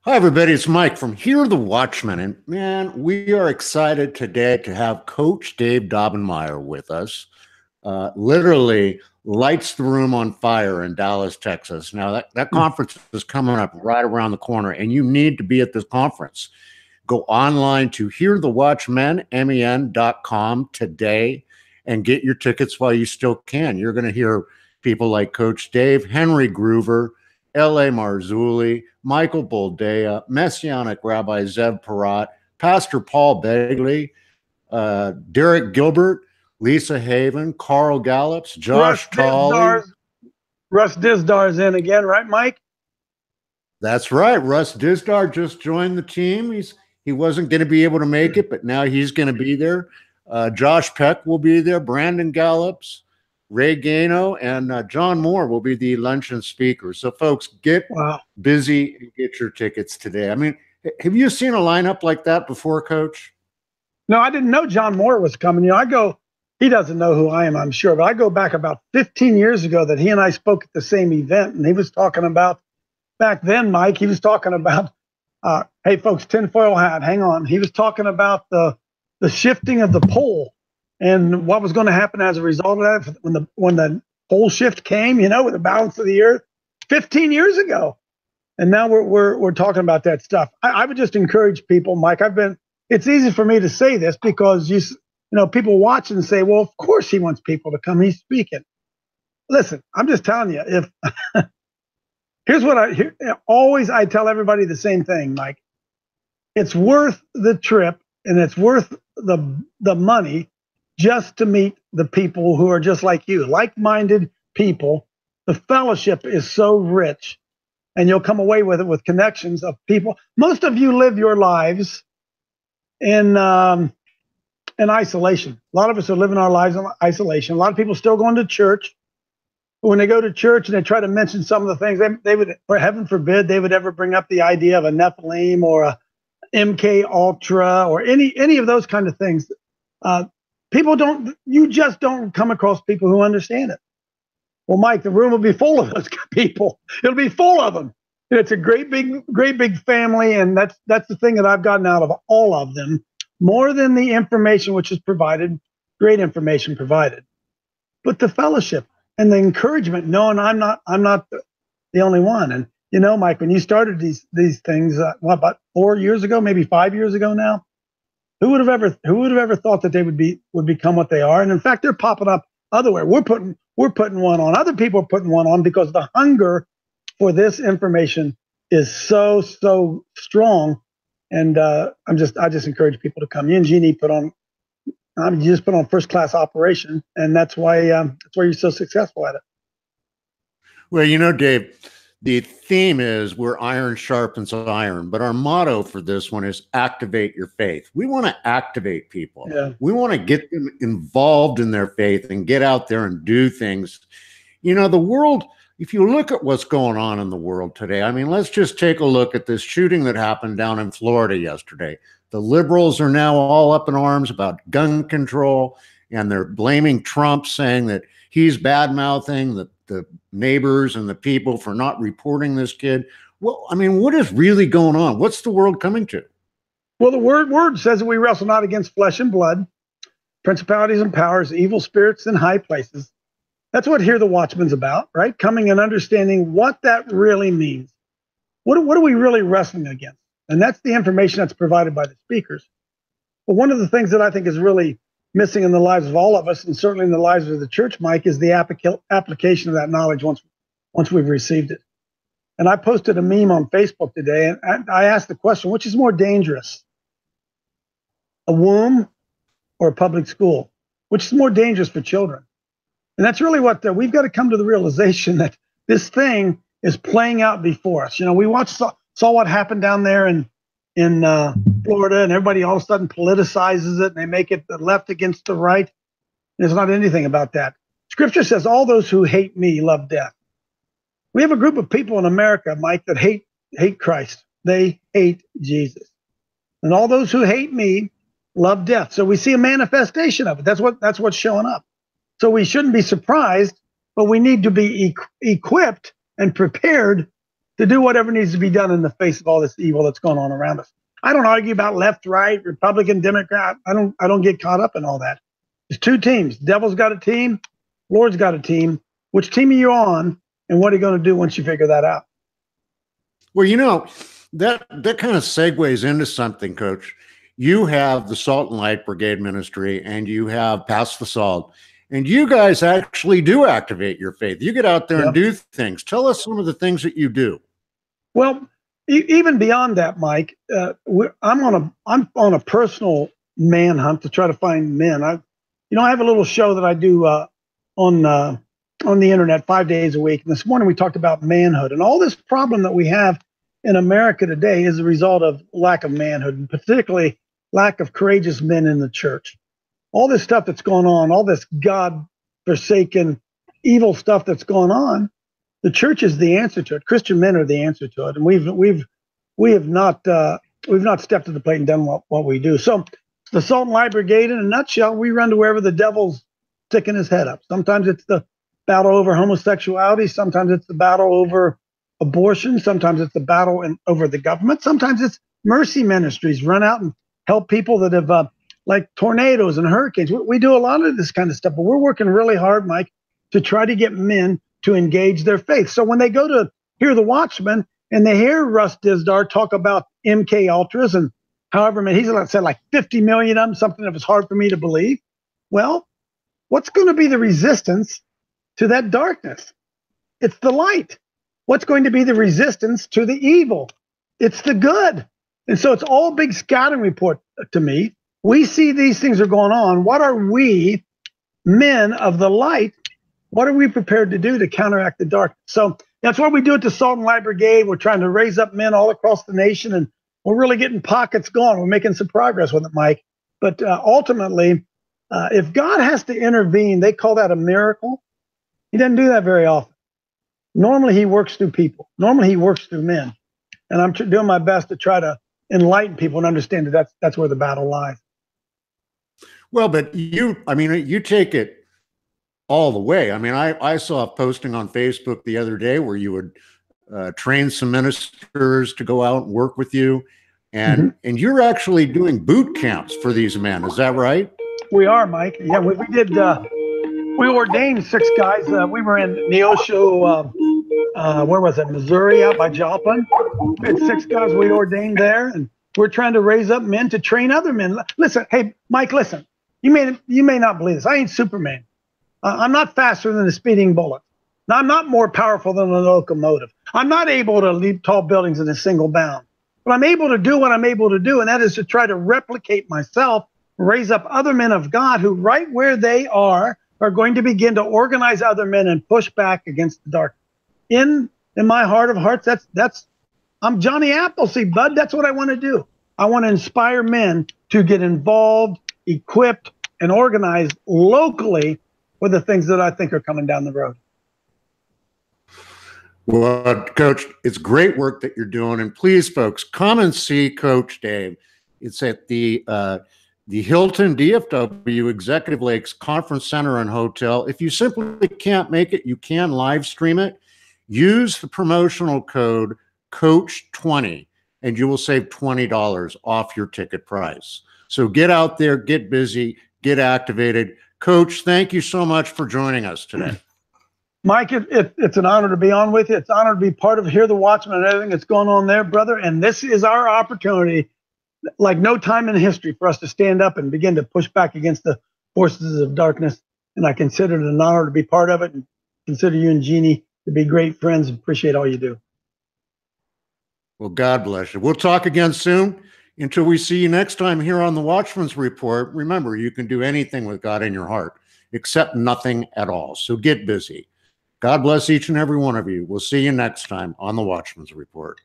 Hi, everybody. It's Mike from Here the Watchmen. And man, we are excited today to have Coach Dave Daubenmire with us. Literally lights the room on fire in Dallas, Texas. Now, that conference is coming up right around the corner, and you need to be at this conference. Go online to hearthewatchmen.com today and get your tickets while you still can. You're going to hear people like Coach Dave, Henry Groover, L.A. Marzulli, Michael Boldea, Messianic Rabbi Zev Parat, Pastor Paul Begley, Derek Gilbert, Lisa Haven, Carl Gallups, Josh Tolley. Russ Disdar's in again, right, Mike? That's right. Russ Disdar just joined the team. He wasn't going to be able to make it, but now he's going to be there. Josh Peck will be there. Brandon Gallups, Ray Gano, and John Moore will be the luncheon speakers. So, folks, get busy and get your tickets today. I mean, have you seen a lineup like that before, Coach? No, I didn't know John Moore was coming. He doesn't know who I am, I'm sure, but I go back about 15 years ago that he and I spoke at the same event, and he was talking about, back then, Mike, he was talking about, hey, folks, tinfoil hat, hang on. He was talking about the shifting of the pole and what was going to happen as a result of that when the pole shift came, with the balance of the earth 15 years ago. And now we're talking about that stuff. I would just encourage people, Mike. It's easy for me to say this because people watch and say, well, of course he wants people to come. He's speaking. Listen, I'm just telling you, here's what I tell everybody the same thing, Mike. It's worth the trip and it's worth the money just to meet the people who are just like you, like-minded people. The fellowship is so rich, and you'll come away with it with connections of people. Most of you live your lives in isolation. A lot of us are living our lives in isolation. A lot of people still going to church. When they go to church and they try to mention some of the things, they would, for heaven forbid, they would ever bring up the idea of a Nephilim or a MK Ultra or any of those kind of things. You just don't come across people who understand it. Well, Mike, the room will be full of those people. It'll be full of them. And it's a great big family, and that's the thing that I've gotten out of all of them, more than the information which is provided, great information provided, but the fellowship and the encouragement, knowing I'm not the only one. And Mike, when you started these things, about 4 years ago, maybe 5 years ago now, who would have ever thought that they would become what they are? And in fact, they're popping up otherwhere. We're putting one on. Other people are putting one on because the hunger for this information is so strong. And I just encourage people to come. You and Jeannie you just put on first class operation, and that's why you're so successful at it. Well, Dave, the theme is where iron sharpens iron, but our motto for this one is activate your faith. We want to activate people. Yeah. We want to get them involved in their faith and get out there and do things. The world, if you look at what's going on in the world today, I mean, let's just take a look at this shooting that happened down in Florida yesterday. The liberals are now all up in arms about gun control, and they're blaming Trump, saying that he's bad-mouthing the neighbors and the people for not reporting this kid. Well, I mean, what is really going on? What's the world coming to? Well, the word says that we wrestle not against flesh and blood, principalities and powers, evil spirits in high places. That's what Hear the Watchmen's about, right? Coming and understanding what that really means. What are we really wrestling against? And that's the information that's provided by the speakers. But one of the things that I think is really missing in the lives of all of us, and certainly in the lives of the church, Mike, is the application of that knowledge once we've received it. And I posted a meme on Facebook today, and I asked the question, which is more dangerous, a womb or a public school? Which is more dangerous for children? And that's really what we've got to come to the realization that this thing is playing out before us. We saw what happened down there in Florida, and everybody all of a sudden politicizes it, and they make it the left against the right. There's not anything about that. Scripture says, all those who hate me love death. We have a group of people in America, Mike, that hate Christ. They hate Jesus. And all those who hate me love death. So we see a manifestation of it. That's what's showing up. So we shouldn't be surprised, but we need to be equipped and prepared to do whatever needs to be done in the face of all this evil that's going on around us. I don't argue about left, right, Republican, Democrat. I don't get caught up in all that. There's two teams. Devil's got a team, Lord's got a team. Which team are you on, and what are you going to do once you figure that out? Well, you know, that kind of segues into something, Coach. You have the Salt and Light Brigade Ministry, and you have Pass the Salt, and you guys actually do activate your faith. You get out there and do things. Tell us some of the things that you do. Well, even beyond that, Mike, I'm on a personal manhunt to try to find men. I have a little show that I do on the internet 5 days a week. And this morning we talked about manhood, and all this problem that we have in America today is a result of lack of manhood, and particularly lack of courageous men in the church. All this stuff that's going on, all this God-forsaken evil stuff that's going on, the church is the answer to it. Christian men are the answer to it, and we have not stepped to the plate and done what we do. So the Salt and Light Brigade, in a nutshell, we run to wherever the devil's sticking his head up. Sometimes it's the battle over homosexuality. Sometimes it's the battle over abortion. Sometimes it's the battle over the government. Sometimes it's mercy ministries, run out and help people that have like tornadoes and hurricanes. We do a lot of this kind of stuff, but we're working really hard, Mike, to try to get men to engage their faith. So when they go to hear the Watchmen and they hear Russ Dizdar talk about MK Ultras and however many, he's said like 50 million of them, something that was hard for me to believe. Well, what's going to be the resistance to that darkness? It's the light. What's going to be the resistance to the evil? It's the good. And so it's all a big scouting report to me. We see these things are going on. What are we, men of the light, what are we prepared to do to counteract the darkness? So that's what we do at the Salt and Light Brigade. We're trying to raise up men all across the nation, and we're really getting pockets going. We're making some progress with it, Mike. But ultimately, if God has to intervene, they call that a miracle. He doesn't do that very often. Normally, he works through people. Normally, he works through men. And I'm doing my best to try to enlighten people and understand that that's where the battle lies. Well, but you take it all the way. I mean, I saw a posting on Facebook the other day where you would train some ministers to go out and work with you. And you're actually doing boot camps for these men. Is that right? We are, Mike. Yeah, we did. We ordained 6 guys. We were in Neosho, where was it? Missouri, out by Joplin. We had 6 guys we ordained there, and we're trying to raise up men to train other men. Listen, hey, Mike, listen. You may not believe this. I ain't Superman. I'm not faster than a speeding bullet. I'm not more powerful than a locomotive. I'm not able to leap tall buildings in a single bound. But I'm able to do what I'm able to do, and that is to try to replicate myself, raise up other men of God who, right where they are going to begin to organize other men and push back against the dark. In my heart of hearts, I'm Johnny Appleseed, bud. That's what I want to do. I want to inspire men to get involved, equipped, and organized locally for the things that I think are coming down the road. Well, Coach, it's great work that you're doing. And please, folks, come and see Coach Dave. It's at the Hilton DFW Executive Lakes Conference Center and Hotel. If you simply can't make it, you can live stream it. Use the promotional code COACH20 and you will save $20 off your ticket price. So get out there, get busy, get activated. Coach, thank you so much for joining us today. Mike, it's an honor to be on with you. It's an honor to be part of Hear the Watchman and everything that's going on there, brother. And this is our opportunity, like no time in history, for us to stand up and begin to push back against the forces of darkness. And I consider it an honor to be part of it, and consider you and Jeannie to be great friends. Appreciate all you do. Well, God bless you. We'll talk again soon. Until we see you next time here on the Watchman's Report, remember, you can do anything with God in your heart, except nothing at all. So get busy. God bless each and every one of you. We'll see you next time on the Watchman's Report.